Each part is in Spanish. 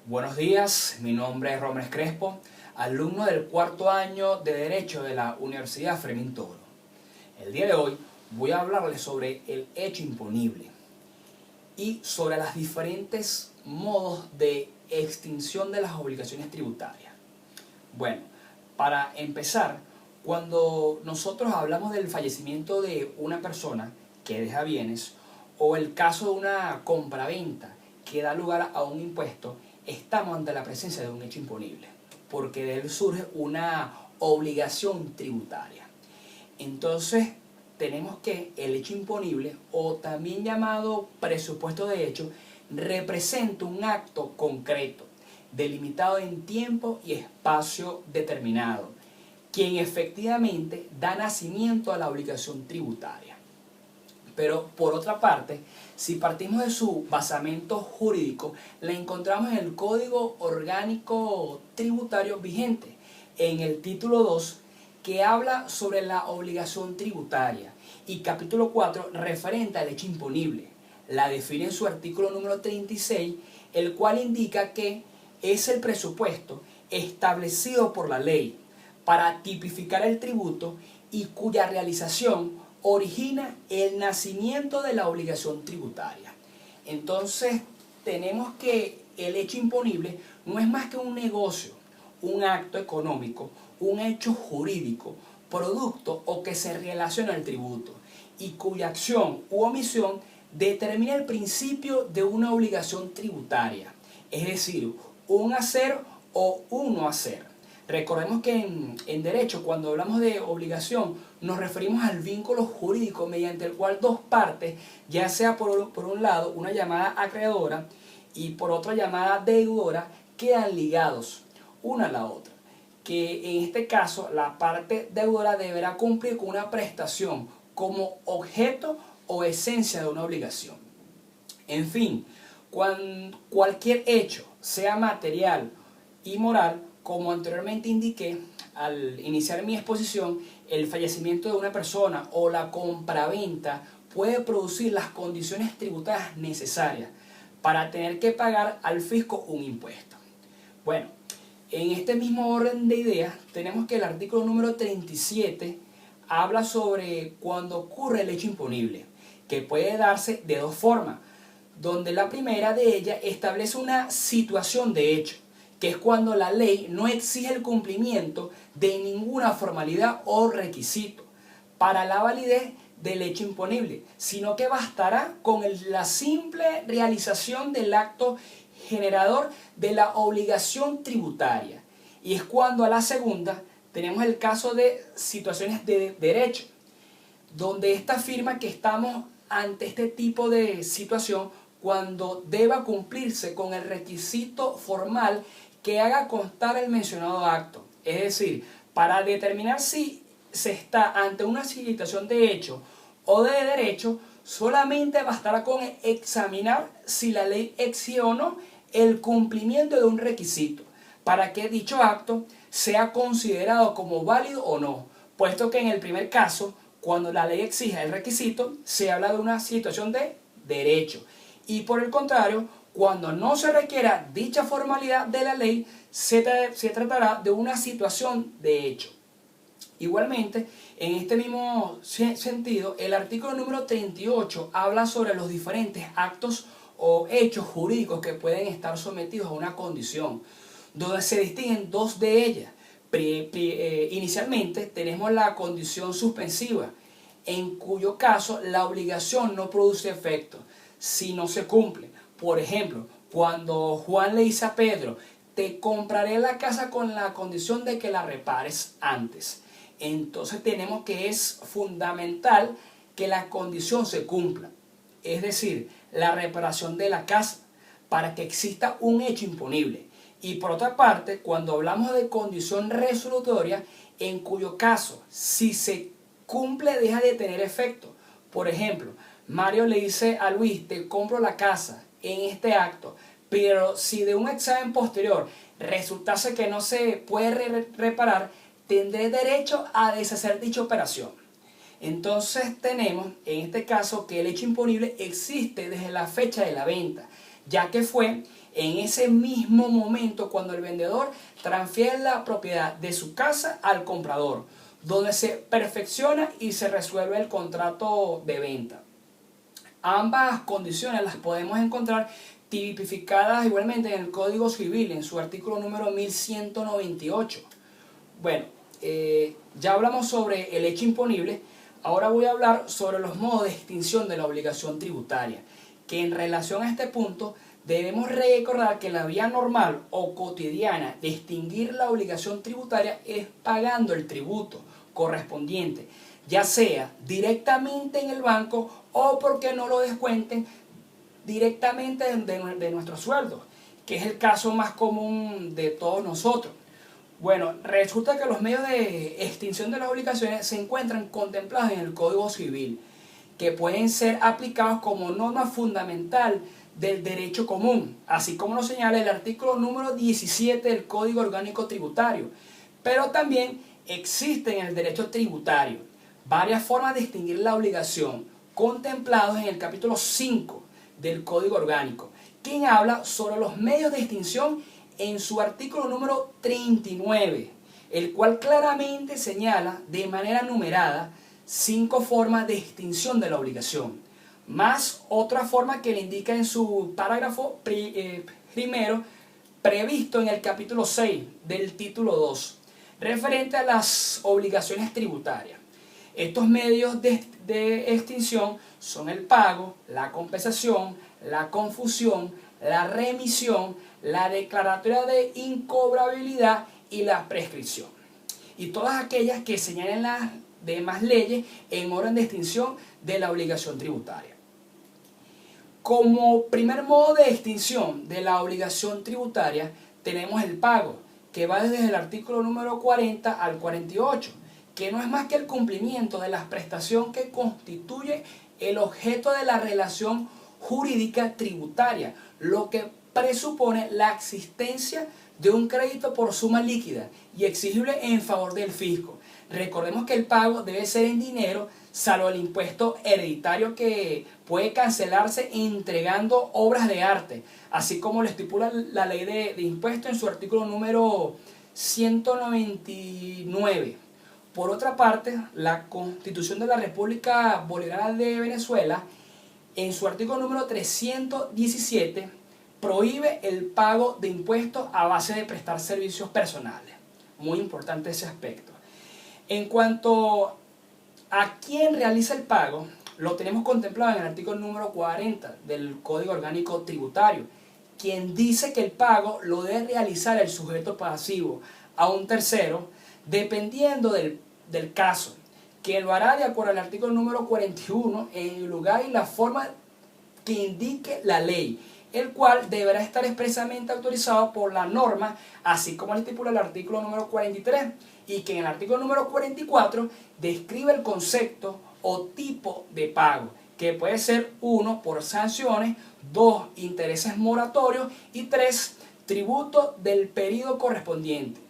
Buenos días, mi nombre es Romer Crespo, alumno del cuarto año de Derecho de la Universidad Fermín Toro. El día de hoy voy a hablarles sobre el hecho imponible y sobre los diferentes modos de extinción de las obligaciones tributarias. Bueno, para empezar, cuando nosotros hablamos del fallecimiento de una persona que deja bienes o el caso de una compraventa que da lugar a un impuesto, estamos ante la presencia de un hecho imponible, porque de él surge una obligación tributaria. Entonces, tenemos que el hecho imponible, o también llamado presupuesto de hecho, representa un acto concreto, delimitado en tiempo y espacio determinado, quien efectivamente da nacimiento a la obligación tributaria. Pero por otra parte, si partimos de su basamento jurídico, la encontramos en el Código Orgánico Tributario vigente, en el título 2, que habla sobre la obligación tributaria, y capítulo 4, referente al hecho imponible. La define en su artículo número 36, el cual indica que es el presupuesto establecido por la ley para tipificar el tributo y cuya realización origina el nacimiento de la obligación tributaria. Entonces, tenemos que el hecho imponible no es más que un negocio, un acto económico, un hecho jurídico, producto o que se relaciona al tributo, y cuya acción u omisión determina el principio de una obligación tributaria, es decir, un hacer o un no hacer. Recordemos que en derecho, cuando hablamos de obligación, nos referimos al vínculo jurídico mediante el cual dos partes, ya sea por un lado una llamada acreedora y por otra llamada deudora, quedan ligados una a la otra. Que en este caso la parte deudora deberá cumplir con una prestación como objeto o esencia de una obligación. En fin, cualquier hecho, sea material y moral, como anteriormente indiqué al iniciar mi exposición, el fallecimiento de una persona o la compraventa puede producir las condiciones tributarias necesarias para tener que pagar al fisco un impuesto. Bueno, en este mismo orden de ideas tenemos que el artículo número 37 habla sobre cuando ocurre el hecho imponible, que puede darse de dos formas, donde la primera de ellas establece una situación de hecho, que es cuando la ley no exige el cumplimiento de ninguna formalidad o requisito para la validez del hecho imponible, sino que bastará con la simple realización del acto generador de la obligación tributaria. Y es cuando a la segunda tenemos el caso de situaciones de derecho, donde esta afirma que estamos ante este tipo de situación cuando deba cumplirse con el requisito formal que haga constar el mencionado acto. Es decir, para determinar si se está ante una situación de hecho o de derecho, solamente bastará con examinar si la ley exige o no el cumplimiento de un requisito, para que dicho acto sea considerado como válido o no, puesto que en el primer caso, cuando la ley exige el requisito, se habla de una situación de derecho, y por el contrario, cuando no se requiera dicha formalidad de la ley, se tratará de una situación de hecho. Igualmente, en este mismo sentido, el artículo número 38 habla sobre los diferentes actos o hechos jurídicos que pueden estar sometidos a una condición, donde se distinguen dos de ellas. Inicialmente tenemos la condición suspensiva, en cuyo caso la obligación no produce efecto si no se cumple. Por ejemplo, cuando Juan le dice a Pedro, te compraré la casa con la condición de que la repares antes. Entonces tenemos que es fundamental que la condición se cumpla, es decir, la reparación de la casa, para que exista un hecho imponible. Y por otra parte, cuando hablamos de condición resolutoria, en cuyo caso, si se cumple, deja de tener efecto. Por ejemplo, Mario le dice a Luis, te compro la casa en este acto, pero si de un examen posterior resultase que no se puede reparar, tendré derecho a deshacer dicha operación. Entonces tenemos en este caso que el hecho imponible existe desde la fecha de la venta, ya que fue en ese mismo momento cuando el vendedor transfiere la propiedad de su casa al comprador, donde se perfecciona y se resuelve el contrato de venta. Ambas condiciones las podemos encontrar tipificadas igualmente en el Código Civil, en su artículo número 1198. Bueno, ya hablamos sobre el hecho imponible. Ahora voy a hablar sobre los modos de extinción de la obligación tributaria, que en relación a este punto debemos recordar que la vía normal o cotidiana de extinguir la obligación tributaria es pagando el tributo correspondiente, ya sea directamente en el banco o porque no lo descuenten directamente de nuestros sueldos, que es el caso más común de todos nosotros. Bueno, resulta que los medios de extinción de las obligaciones se encuentran contemplados en el Código Civil, que pueden ser aplicados como norma fundamental del derecho común, así como lo señala el artículo número 17 del Código Orgánico Tributario. Pero también existen en el derecho tributario varias formas de extinguir la obligación, contemplados en el capítulo 5 del Código Orgánico, quien habla sobre los medios de extinción en su artículo número 39, el cual claramente señala de manera numerada 5 formas de extinción de la obligación, más otra forma que le indica en su parágrafo primero, previsto en el capítulo 6 del título 2, referente a las obligaciones tributarias. Estos medios de extinción son el pago, la compensación, la confusión, la remisión, la declaratoria de incobrabilidad y la prescripción. Y todas aquellas que señalen las demás leyes en orden de extinción de la obligación tributaria. Como primer modo de extinción de la obligación tributaria tenemos el pago, que va desde el artículo número 40 al 48, que no es más que el cumplimiento de la prestación que constituye el objeto de la relación jurídica tributaria, lo que presupone la existencia de un crédito por suma líquida y exigible en favor del fisco. Recordemos que el pago debe ser en dinero, salvo el impuesto hereditario que puede cancelarse entregando obras de arte, así como lo estipula la ley de impuestos en su artículo número 199. Por otra parte, la Constitución de la República Bolivariana de Venezuela, en su artículo número 317, prohíbe el pago de impuestos a base de prestar servicios personales. Muy importante ese aspecto. En cuanto a quién realiza el pago, lo tenemos contemplado en el artículo número 40 del Código Orgánico Tributario, quien dice que el pago lo debe realizar el sujeto pasivo a un tercero, dependiendo del caso, que lo hará de acuerdo al artículo número 41 en el lugar y la forma que indique la ley, el cual deberá estar expresamente autorizado por la norma, así como lo estipula el artículo número 43, y que en el artículo número 44 describe el concepto o tipo de pago, que puede ser 1, por sanciones, 2, intereses moratorios y 3, tributo del periodo correspondiente.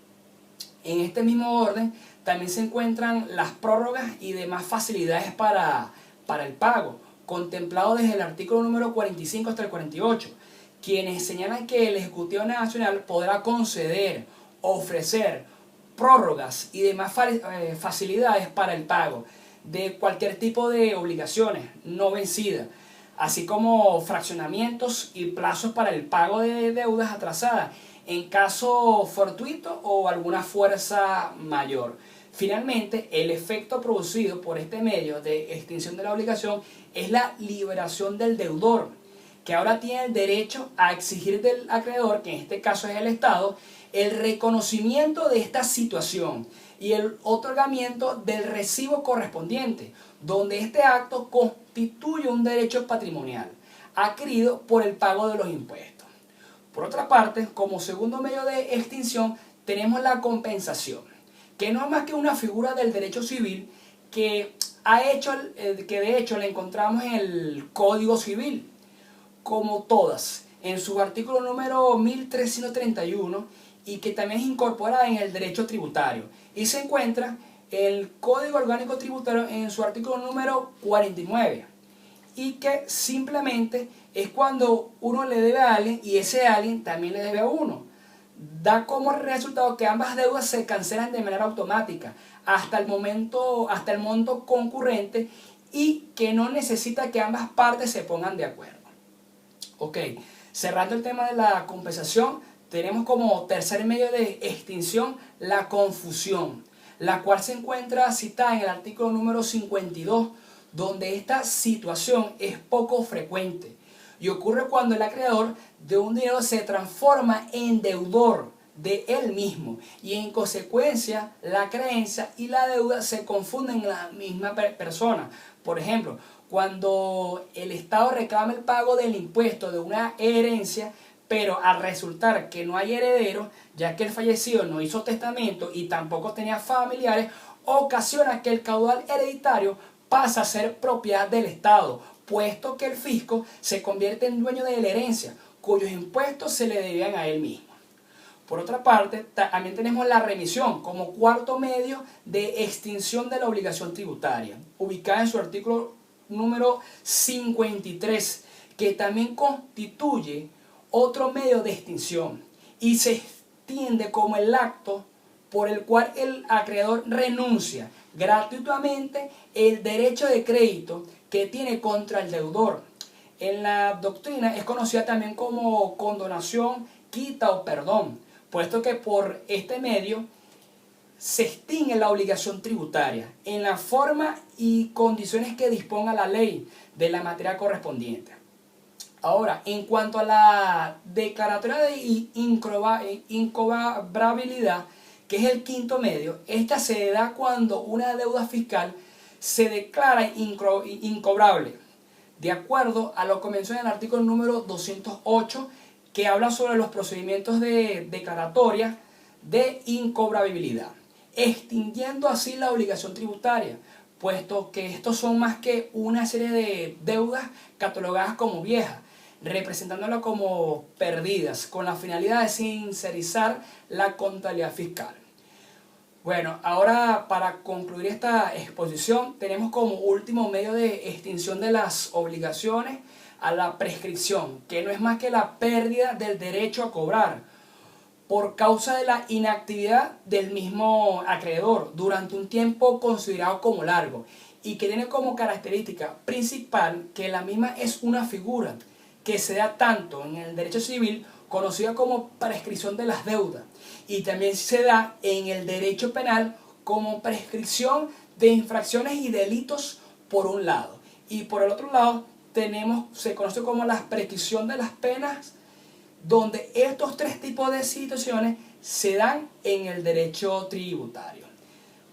En este mismo orden también se encuentran las prórrogas y demás facilidades para el pago, contemplado desde el artículo número 45 hasta el 48, quienes señalan que el Ejecutivo Nacional podrá conceder, ofrecer prórrogas y demás facilidades para el pago de cualquier tipo de obligaciones no vencidas, así como fraccionamientos y plazos para el pago de deudas atrasadas en caso fortuito o alguna fuerza mayor. Finalmente, el efecto producido por este medio de extinción de la obligación es la liberación del deudor, que ahora tiene el derecho a exigir del acreedor, que en este caso es el Estado, el reconocimiento de esta situación y el otorgamiento del recibo correspondiente, donde este acto constituye un derecho patrimonial adquirido por el pago de los impuestos. Por otra parte, como segundo medio de extinción, tenemos la compensación, que no es más que una figura del derecho civil que de hecho la encontramos en el Código Civil, como todas, en su artículo número 1331, y que también es incorporada en el derecho tributario, y se encuentra el Código Orgánico Tributario en su artículo número 49, y que simplemente es cuando uno le debe a alguien y ese alguien también le debe a uno. Da como resultado que ambas deudas se cancelan de manera automática hasta el monto concurrente y que no necesita que ambas partes se pongan de acuerdo. Ok, cerrando el tema de la compensación, tenemos como tercer medio de extinción la confusión, la cual se encuentra citada en el artículo número 52, donde esta situación es poco frecuente y ocurre cuando el acreedor de un dinero se transforma en deudor de él mismo y en consecuencia la creencia y la deuda se confunden en la misma persona. Por ejemplo, cuando el Estado reclama el pago del impuesto de una herencia, pero al resultar que no hay heredero, ya que el fallecido no hizo testamento y tampoco tenía familiares, ocasiona que el caudal hereditario pasa a ser propiedad del Estado, puesto que el fisco se convierte en dueño de la herencia, cuyos impuestos se le debían a él mismo. Por otra parte, también tenemos la remisión como cuarto medio de extinción de la obligación tributaria, ubicada en su artículo número 53, que también constituye otro medio de extinción y se extiende como el acto por el cual el acreedor renuncia gratuitamente el derecho de crédito que tiene contra el deudor. En la doctrina es conocida también como condonación, quita o perdón, puesto que por este medio se extingue la obligación tributaria en la forma y condiciones que disponga la ley de la materia correspondiente. Ahora, en cuanto a la declaratoria de incobrabilidad, que es el quinto medio, esta se da cuando una deuda fiscal se declara incobrable, de acuerdo a lo que menciona el artículo número 208, que habla sobre los procedimientos de declaratoria de incobrabilidad, extinguiendo así la obligación tributaria, puesto que estos son más que una serie de deudas catalogadas como viejas, representándolas como perdidas, con la finalidad de sincerizar la contabilidad fiscal. Bueno, ahora para concluir esta exposición, tenemos como último medio de extinción de las obligaciones a la prescripción, que no es más que la pérdida del derecho a cobrar por causa de la inactividad del mismo acreedor durante un tiempo considerado como largo y que tiene como característica principal que la misma es una figura que se da tanto en el derecho civil, conocida como prescripción de las deudas, y también se da en el derecho penal como prescripción de infracciones y delitos por un lado, y por el otro lado se conoce como la prescripción de las penas, donde estos tres tipos de situaciones se dan en el derecho tributario.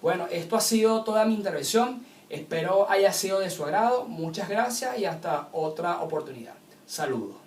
Bueno, esto ha sido toda mi intervención, espero haya sido de su agrado, muchas gracias y hasta otra oportunidad. Saludos.